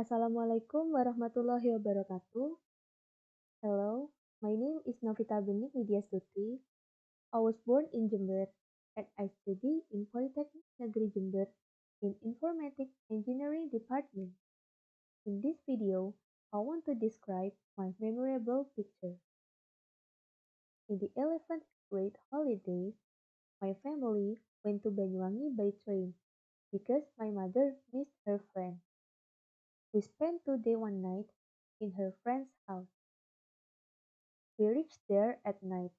Assalamualaikum warahmatullahi wabarakatuh. Hello, my name is Novita Bening Widyastuti. I was born in Jember and I study in Polytechnic Negeri Jember in Informatics Engineering Department. In this video, I want to describe my memorable picture. In the 11th grade holidays, my family went to Banyuwangi by train because my mother missed her friend. We spent 2 days 1 night in her friend's house. We reached there at night.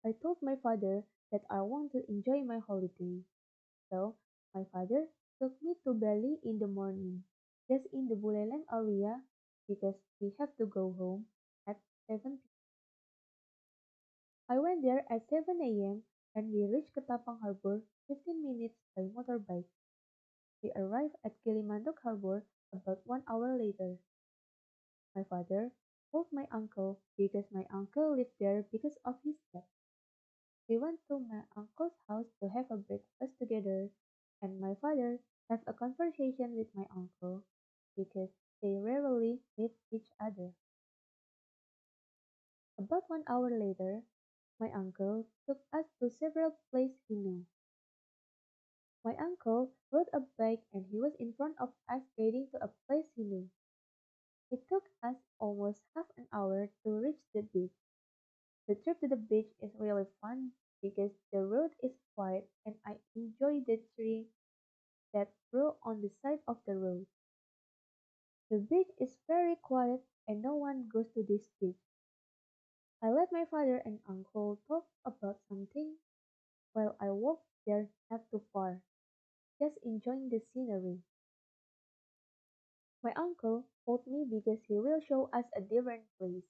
I told my father that I want to enjoy my holiday. So, my father took me to Bali in the morning, just in the Buleleng area, because we have to go home at 7 p.m. I went there at 7 a.m. and we reached Ketapang Harbor 15 minutes by motorbike. We arrived at Gilimanuk Harbor about 1 hour later. My father called my uncle because my uncle lived there because of his death. We went to my uncle's house to have a breakfast together, and my father had a conversation with my uncle because they rarely meet each other. About 1 hour later, my uncle took us to several places he knew. My uncle rode a bike and he was in front of us guiding to a place he knew. It took us almost half an hour to reach the beach. The trip to the beach is really fun because the road is quiet and I enjoy the tree that grow on the side of the road. The beach is very quiet and no one goes to this beach. I let my father and uncle talk about something while I walked there not too far, just enjoying the scenery. My uncle called me because he will show us a different place.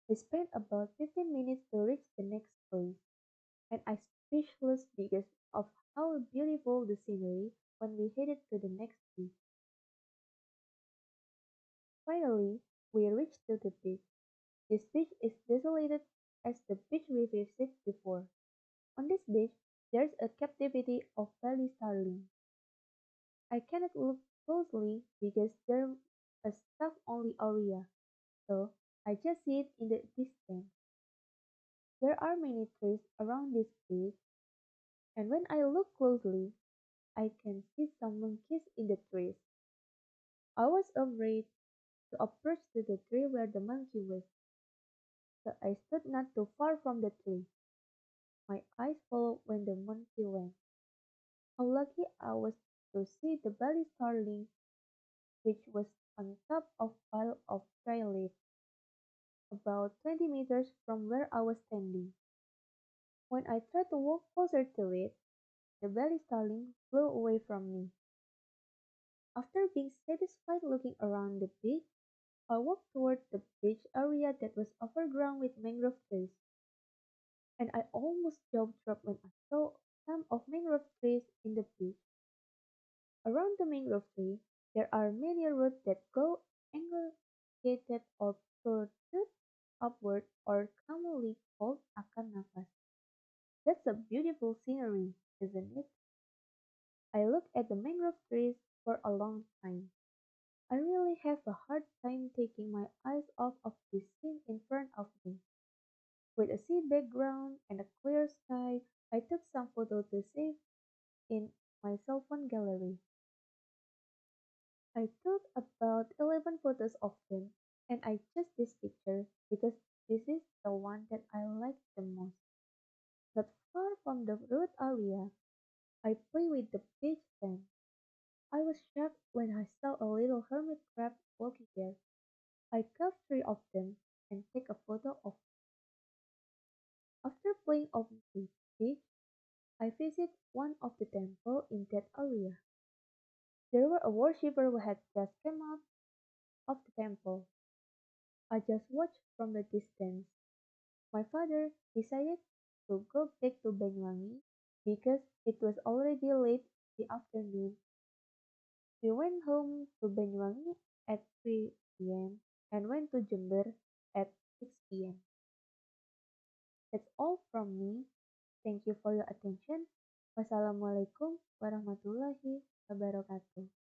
We spent about 15 minutes to reach the next place, and I speechless because of how beautiful the scenery when we headed to the next beach. Finally, we reached to the beach. This beach is desolated as the beach we visited before. On this beach, there's a captivity of Bali starling. I cannot look closely because there's a staff-only area, so I just see it in the distance. There are many trees around this beach, and when I look closely, I can see some monkeys in the trees. I was afraid to approach to the tree where the monkey was, so I stood not too far from the tree. My eyes followed when the monkey went. How lucky I was to see the Bali starling, which was on top of a pile of dry leaves, about 20 meters from where I was standing. When I tried to walk closer to it, the Bali starling flew away from me. After being satisfied looking around the beach, I walked toward the beach area that was overgrown with mangrove trees, and I almost jaw dropped when I saw some of mangrove trees in the beach. Around the mangrove tree, there are many roots that go elongated or protrude upward or commonly called akan nafas. That's a beautiful scenery, isn't it? I looked at the mangrove trees for a long time. I really have a hard time taking my eyes off of this scene in front of me. With a sea background and a clear sky, I took some photos to save in my cell phone gallery. I took about 11 photos of them, and I chose this picture because this is the one that I like the most. Not far from the road area, I play with the beach sand. I was shocked when I saw a little hermit crab walking there. I caught three of them and take a photo of. After playing on the beach, I visited one of the temples in that area. There were a worshipper who had just come out of the temple. I just watched from the distance. My father decided to go back to Banyuwangi because it was already late in the afternoon. We went home to Banyuwangi at 3 p.m. and went to Jember at 6 p.m. That's all from me. Thank you for your attention. Wassalamualaikum warahmatullahi wabarakatuh.